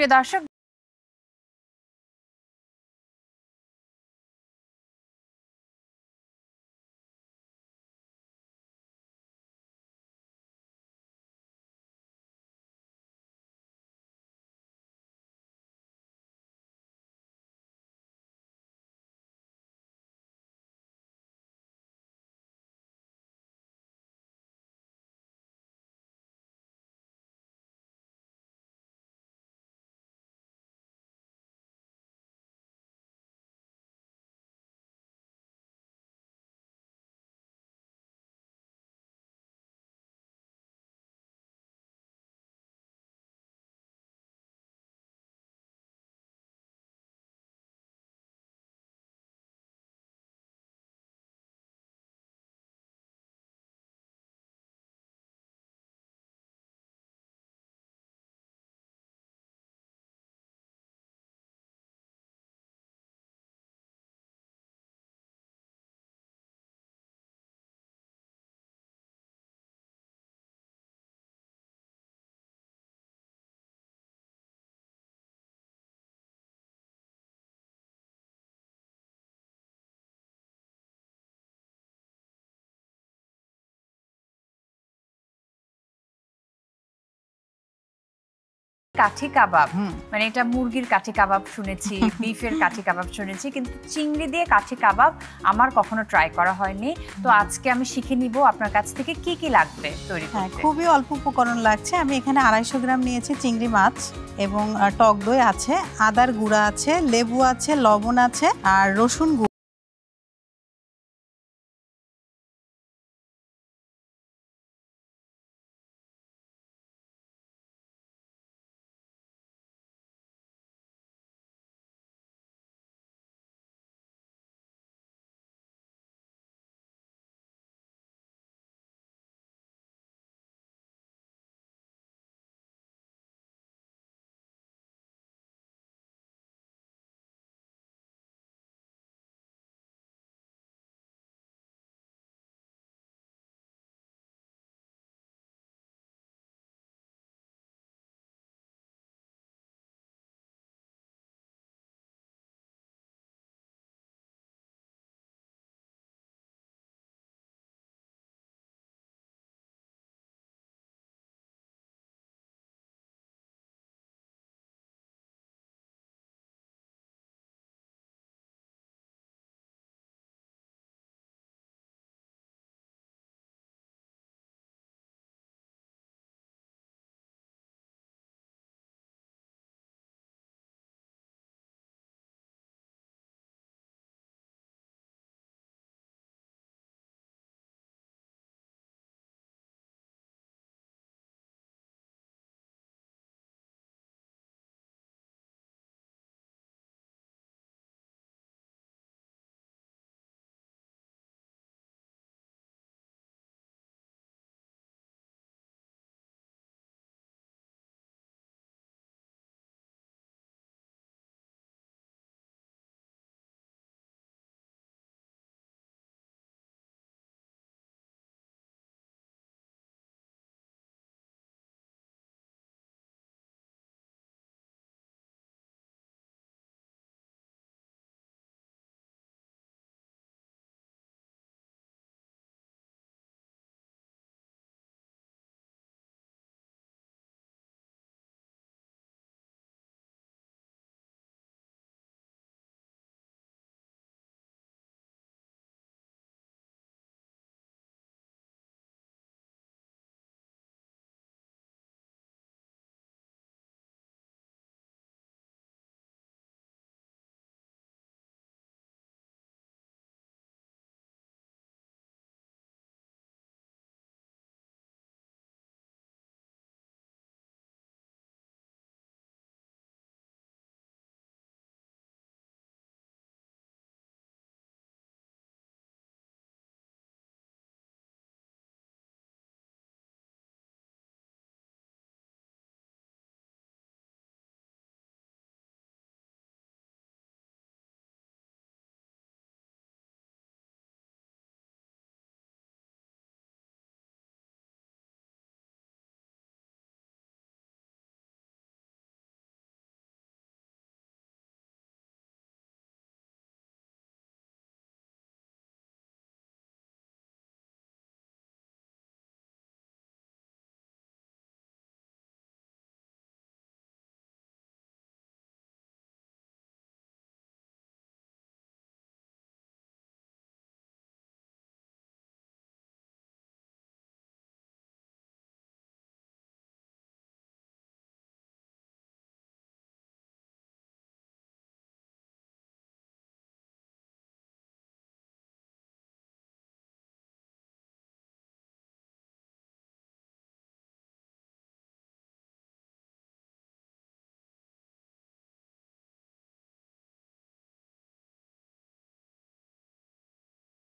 প্রিয় দর্শক কাঠি কাবাব মানে এটা মুরগির কাঠি কাবাব শুনেছি বিফের কাঠি কাবাব শুনেছি কিন্তু চিংড়ি দিয়ে কাঠি কাবাব আমার কখনো ট্রাই করা হয়নি তো আজকে আমি শিখে নিব আপনার কাছ থেকে কি কি লাগবে তৈরি করতে খুবই অল্প উপকরণ লাগছে আমি এখানে 250 গ্রাম নিয়েছি চিংড়ি মাছ এবং টক দই আছে আদার গুঁড়া আছে লেবু আছে লবণ আছে আর রসুন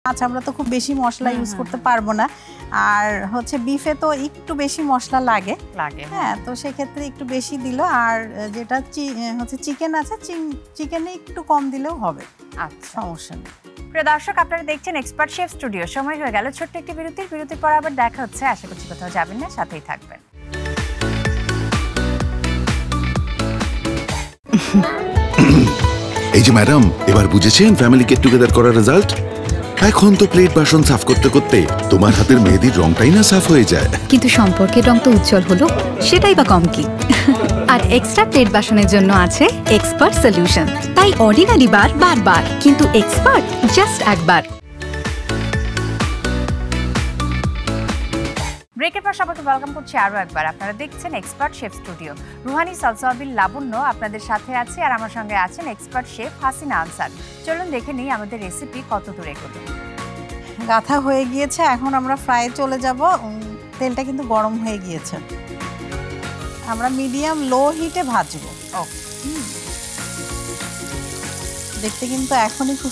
মাছ আমরা তো খুব বেশি মশলা ইউজ করতে পারবো না, আর হচ্ছে বিফে তো একটু বেশি মশলা লাগে। হ্যাঁ, তো সেক্ষেত্রে একটু বেশি দিল, আর যেটা হচ্ছে চিকেন আছে, চিকেনে একটু কম দিলেও হবে। আচ্ছা, সমস্যা নেই। প্রিয় দর্শক, আপনারা দেখছেন এক্সপার্ট শেফ স্টুডিও। সময় হয়ে গেল ছোট্ট একটি বিরতির পর আবার দেখা হচ্ছে। আশা করছি কোথাও যাবেন না, সাথেই থাকবেন। এই যে ম্যাডাম, এবার বুঝেছেন ফ্যামিলি গেট টুগেদার করার রেজাল্ট? এখন তো প্লেট বাসন সাফ করতে করতে তোমার হাতের মেহেদির রংটাই না সাফ হয়ে যায়। কিন্তু সম্পর্কের রং তো উজ্জ্বল হলো, সেটাই বা কম কি। আর এক্সট্রা প্লেট বাসনের জন্য আছে এক্সপার্ট সলিউশন। তাই অর্ডিনারি বার বারবার, কিন্তু এক্সপার্ট জাস্ট একবার। ব্রেকের পর সবাইকে ওয়েলকাম করছি আরও একবার। আপনারা দেখছেন expert chef studio. Ruhani Salsabil Labonno আপনাদের সাথে আছে, আর আমার সঙ্গে আছেন এক্সপার্ট শেফ হাসিনা আনসার। চলুন দেখে নিই আমাদের রেসিপি কত দূর এগোলো। গাথা হয়ে গিয়েছে, এখন আমরা ফ্রাই চলে যাব। তেলটা কিন্তু গরম হয়ে গিয়েছে, আমরা মিডিয়াম লো হিটে ভাজবো। দেখতে কিন্তু এখনই খুব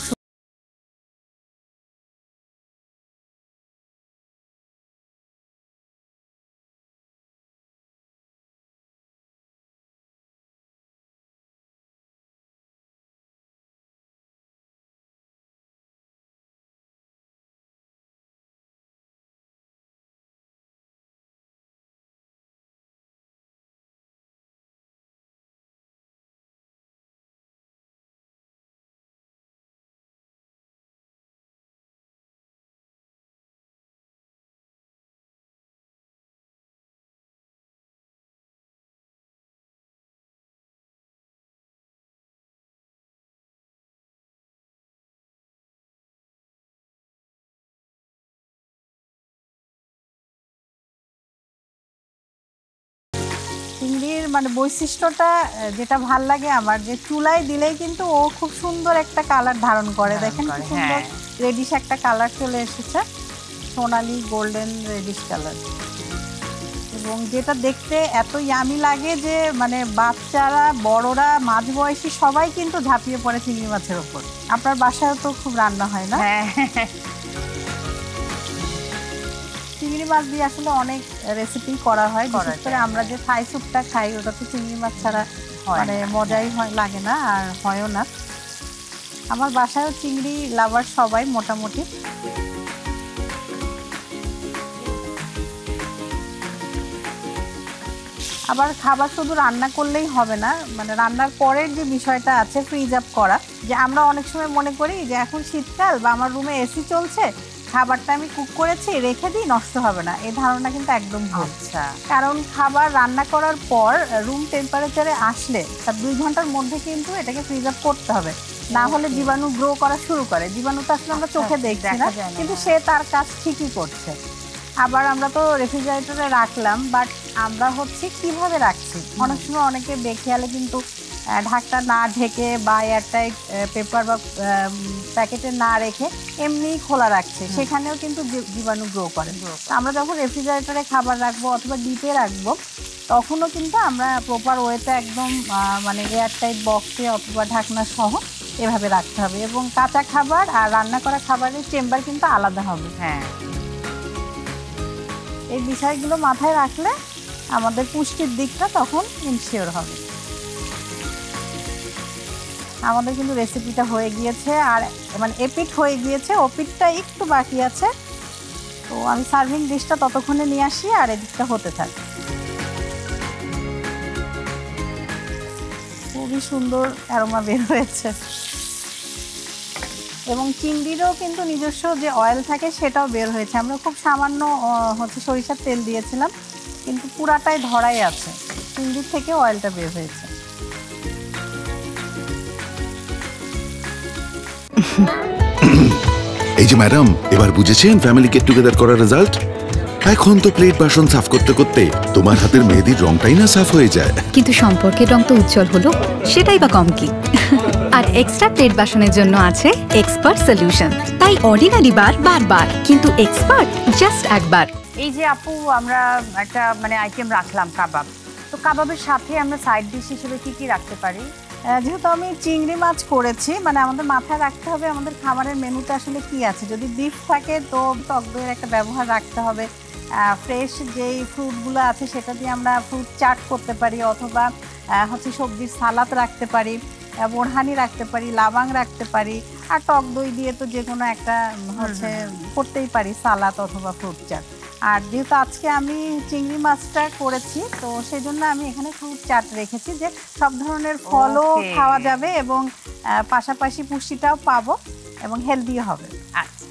চিংড়ির মানে বৈশিষ্ট্যটা যেটা ভাল লাগে আমার, যে চুলায় দিলেই কিন্তু ও খুব সুন্দর একটা কালার ধারণ করে। দেখেন কি সুন্দর রেডিশ একটা কালার চলে এসেছে, সোনালি গোল্ডেন রেডিশ কালার, এবং যেটা দেখতে এত ইয়ামি লাগে যে মানে বাচ্চারা বড়রা মাঝবয়সী সবাই কিন্তু ঝাঁপিয়ে পড়ে চিংড়ি মাছের ওপর। আপনার বাসায় তো খুব রান্না হয় না? চিংড়ি মাছ দিয়ে আসলে অনেক রেসিপি করা হয়, বিশেষ করে আমরা যে থাই স্যুপটা খাই ওটা তো চিংড়ি মাছ ছাড়া মানে মজাই লাগে না, আর হয়ও না। আমার বাসায়ও চিংড়ি লাভার সবাই মোটামুটি। আবার খাবার শুধু রান্না করলেই হবে না, মানে রান্নার পরের যে বিষয়টা আছে ফ্রিজ আপ করা, যে আমরা অনেক সময় মনে করি যে এখন শীতকাল বা আমার রুমে এসি চলছে, খাবারটা আমি কুক করেছি রেখে দিই, নষ্ট হবে না। এই ধারণা কিন্তু একদম ভুল। কারণ খাবার রান্না করার পর রুম টেম্পারেচারে আসলে তার 2 ঘন্টার মধ্যে কিন্তু এটাকে ফ্রিজ আপ করতে হবে, না হলে জীবাণু গ্রো করা শুরু করে। জীবাণু তো আসলে আমরা চোখে দেখছি না, কিন্তু সে তার কাজ ঠিকই করছে। আবার আমরা তো রেফ্রিজারেটরে রাখলাম, বাট আমরা হচ্ছে কিভাবে রাখছি, অনেক সময় অনেকে বেখেয়ালে কিন্তু ঢাকটা না ঢেকে বা এয়ারটাইট পেপার বা প্যাকেটে না রেখে এমনিই খোলা রাখছে, সেখানেও কিন্তু জীবাণু গ্রো করে। আমরা যখন রেফ্রিজারেটরে খাবার রাখবো অথবা ডিপে রাখবো, তখনও কিন্তু আমরা প্রপার ওয়েতে একদম মানে এয়ারটাইট বক্সে অথবা ঢাকনা সহ এভাবে রাখতে হবে। এবং কাঁচা খাবার আর রান্না করা খাবারের চেম্বার কিন্তু আলাদা হবে। হ্যাঁ, এই বিষয়গুলো মাথায় রাখলে আমাদের পুষ্টির দিকটা তখন ইনশিওর হবে। আমাদের কিন্তু রেসিপিটা হয়ে গিয়েছে, আর মানে এপিট হয়ে গিয়েছে, ওপিটটা একটু বাকি আছে। তো আমি সার্ভিং ডিশটা ততক্ষণে নিয়ে আসি, আর এদিকটা হতে থাকে। খুবই সুন্দর অ্যারোমা বের হয়েছে, এবং চিংড়িরও কিন্তু নিজস্ব যে অয়েল থাকে সেটাও বের হয়েছে। আমরা খুব সামান্য হচ্ছে সরিষার তেল দিয়েছিলাম, কিন্তু পুরাটাই ধরাই আছে, চিংড়ির থেকে অয়েলটা বের হয়েছে। এই যে ম্যাডাম, এবার বুঝেছেন ফ্যামিলি গেট টুগেদার করার রেজাল্ট? এখন তো প্লেট বাসন সাফ করতে করতে তোমার হাতের মেহেদির রংটাই না সাফ হয়ে যায়। কিন্তু সম্পর্কের রং তো উজ্জ্বল হলো, সেটাই বা কম কি। আর এক্সট্রা প্লেট বাসনের জন্য আছে এক্সপার্ট সলিউশন। তাই অর্ডিনারি বার বারবার, কিন্তু এক্সপার্ট জাস্ট একবার। এই যে আপু, আমরা একটা মানে আইটেম রাখলাম কাবাব, তো কাবাবের সাথে আমরা সাইড ডিশ হিসেবে কি কি রাখতে পারি? যেহেতু আমি চিংড়ি মাছ করেছি, মানে আমাদের মাথায় রাখতে হবে আমাদের খাবারের মেনুতে আসলে কি আছে। যদি বিফ থাকে তো টক দইয়ের একটা ব্যবহার রাখতে হবে। ফ্রেশ যেই ফ্রুটগুলো আছে সেটা দিয়ে আমরা ফ্রুট চাট করতে পারি, অথবা হচ্ছে সবজির সালাদ রাখতে পারি, বোরহানি রাখতে পারি, লাবাং রাখতে পারি, আর টক দই দিয়ে তো যে কোনো একটা হচ্ছে করতেই পারি সালাদ অথবা ফ্রুট চাট। আর যেহেতু আজকে আমি চিংড়ি মাছটা করেছি তো সেই জন্য আমি এখানে ফ্রুট চাট রেখেছি, যে সব ধরনের ফলও খাওয়া যাবে এবং পাশাপাশি পুষ্টিটাও পাবো এবং হেলদিও হবে। আচ্ছা,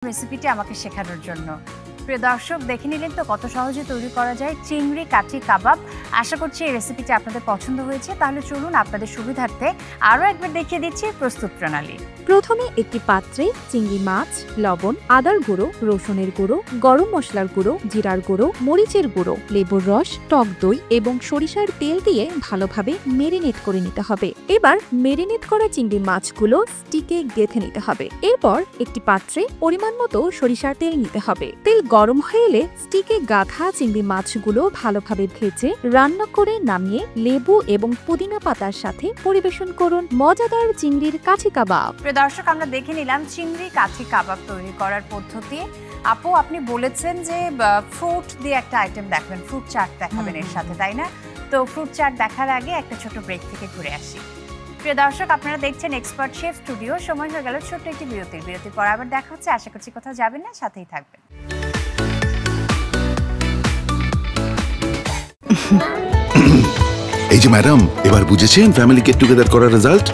রেসিপিটি আমাকে শেখানোর জন্য। প্রিয় দর্শক, দেখে নিলেন তো কত সহজে তৈরি করা যায় চিংড়ি কাঠি কাবাব। আশা করছি এই রেসিপিটি আপনাদের পছন্দ হয়েছে। তাহলে চলুন আপনাদের সুবিধার্থে আরও একবার দেখিয়ে দিচ্ছি প্রস্তুত প্রণালী। প্রথমে একটি পাত্রে চিংড়ি মাছ, লবণ, আদার গুঁড়ো, রসুনের গুঁড়ো, গরম মশলার গুঁড়ো, জিরার গুঁড়ো, মরিচের গুঁড়ো, লেবুর রস, টক দই এবং সরিষার তেল দিয়ে ভালোভাবে মেরিনেট করে নিতে হবে। এবার মেরিনেট করা চিংড়ি মাছগুলো স্টিকে গেঁথে নিতে হবে। এরপর একটি পাত্রে পরিমাণ মতো সরিষার তেল নিতে হবে। তেল গরম হয়ে এলে স্টিকে গাঁথা চিংড়ি মাছগুলো ভালোভাবে ভেজে রান্না করে নামিয়ে লেবু এবং পুদিনা পাতার সাথে পরিবেশন করুন মজাদার চিংড়ির কাঠি কাবাব। দর্শক, আমরা দেখে নিলাম চিংড়ি কাঠি কাবাব তৈরি করার পদ্ধতি। আপু, আপনি বলেছেন যে ফ্রুট দিয়ে একটা আইটেম দেখাবেন, ফ্রুট চাট দেখাবেন এর সাথে, তাই না? তো ফ্রুট চাট দেখার আগে একটা ছোট ব্রেক থেকে ঘুরে আসি। প্রিয় দর্শক, আপনারা দেখছেন এক্সপার্ট শেফ স্টুডিও। সময় হয়ে গেল ছোট্ট একটি বিরতির পর আবার দেখা হচ্ছে। আশা করছি কোথাও যাবেন না, সাথেই থাকবেন। এই যে ম্যাডাম, এবার বুঝেছেন ফ্যামিলি গেট টুগেদার করার রেজাল্ট?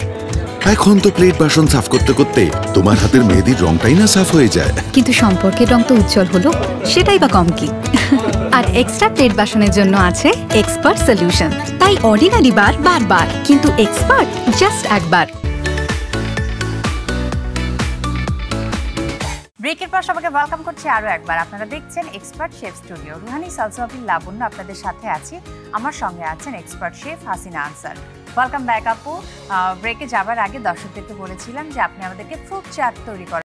এখন তো প্লেট বাসন সাফ করতে করতে তোমার হাতের মেহেদির রংটাই না সাফ হয়ে যায়। কিন্তু সম্পর্কের রং তো উজ্জ্বল হলো, সেটাই বা কম কি? আর এক্সট্রা প্লেট বাসনের জন্য আছে এক্সপার্ট সলিউশন। তাই অর্ডিনারি বার বারবার, কিন্তু এক্সপার্ট জাস্ট একবার। ব্রেকের পর সবাইকে ওয়েলকাম করছি আরও একবার। আপনারা দেখছেন expert chef studio. Ruhani Salsabil Labonno আপনাদের সাথে আছি, আমার সঙ্গে আছেন expert chef Hasina Ansar. Welcome back আপু। ব্রেকে যাবার আগে দর্শকদেরকে বলেছিলাম যে আপনি আমাদেরকে ফ্রুট চাট তৈরি করেন।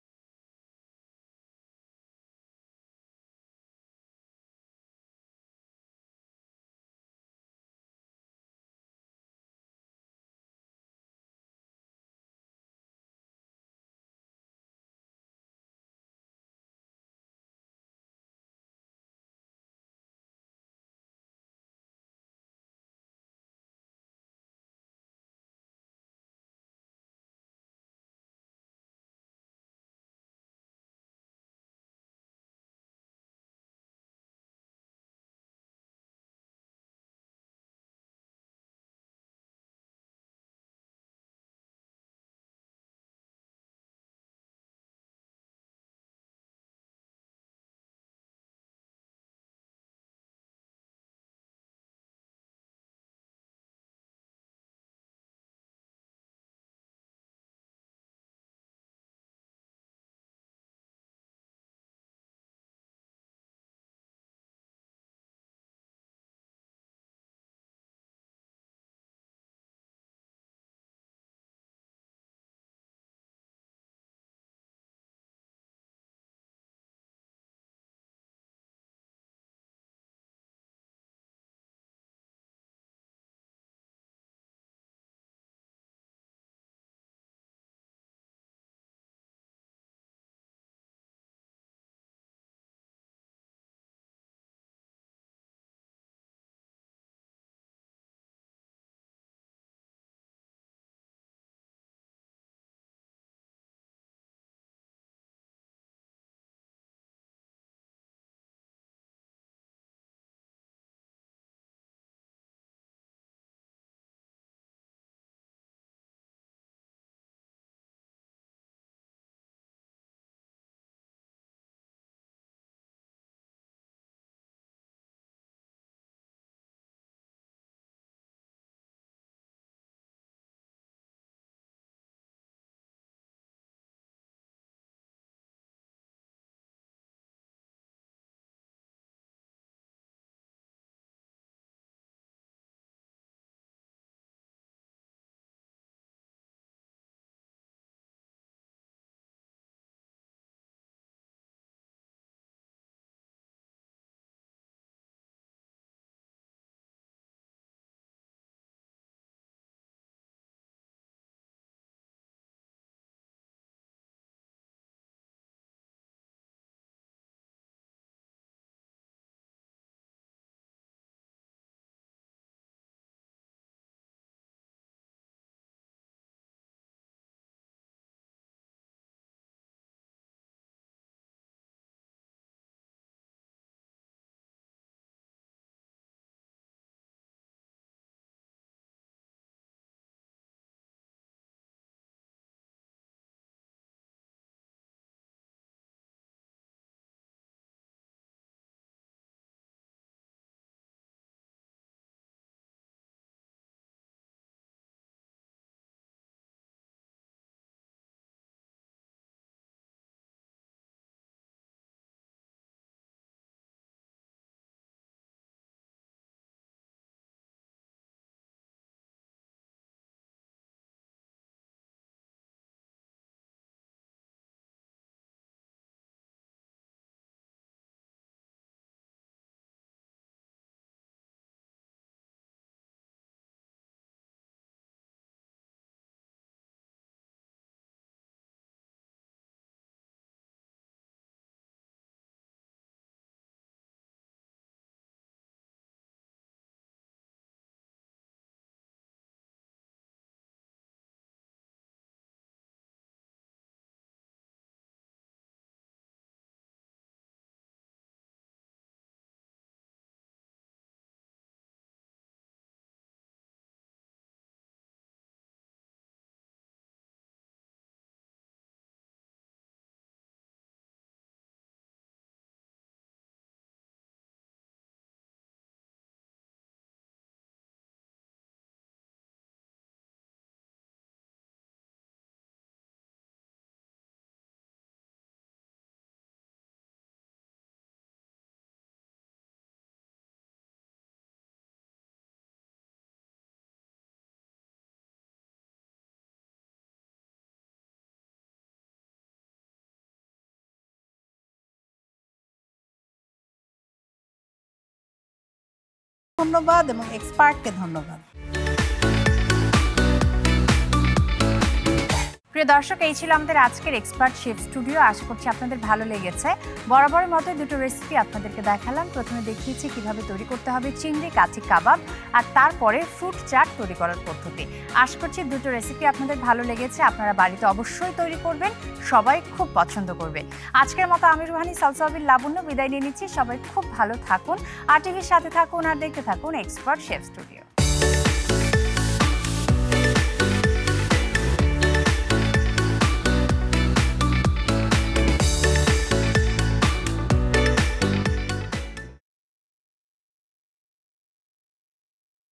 ধন্যবাদ এবং এক্সপার্টকে ধন্যবাদ। প্রিয় দর্শক, এই ছিল আমাদের আজকের এক্সপার্ট শেফ স্টুডিও। আশা করছি আপনাদের ভালো লেগেছে। বরাবরের মতো দুটো রেসিপি আপনাদেরকে দেখালাম। প্রথমে দেখিয়েছি কিভাবে তৈরি করতে হবে চিংড়ি কাঠি কাবাব, আর তারপরে ফ্রুট চাট তৈরি করার পদ্ধতি। আশা করছি দুটো রেসিপি আপনাদের ভালো লেগেছে। আপনারা বাড়িতে অবশ্যই তৈরি করবেন, সবাই খুব পছন্দ করবে। আজকের মতো আমি রুহানি সালসাবিল লাবণ্য বিদায় নিয়ে নিচ্ছি। সবাই খুব ভালো থাকুন, আর টিভির সাথে থাকুন আর দেখতে থাকুন এক্সপার্ট শেফ স্টুডিও।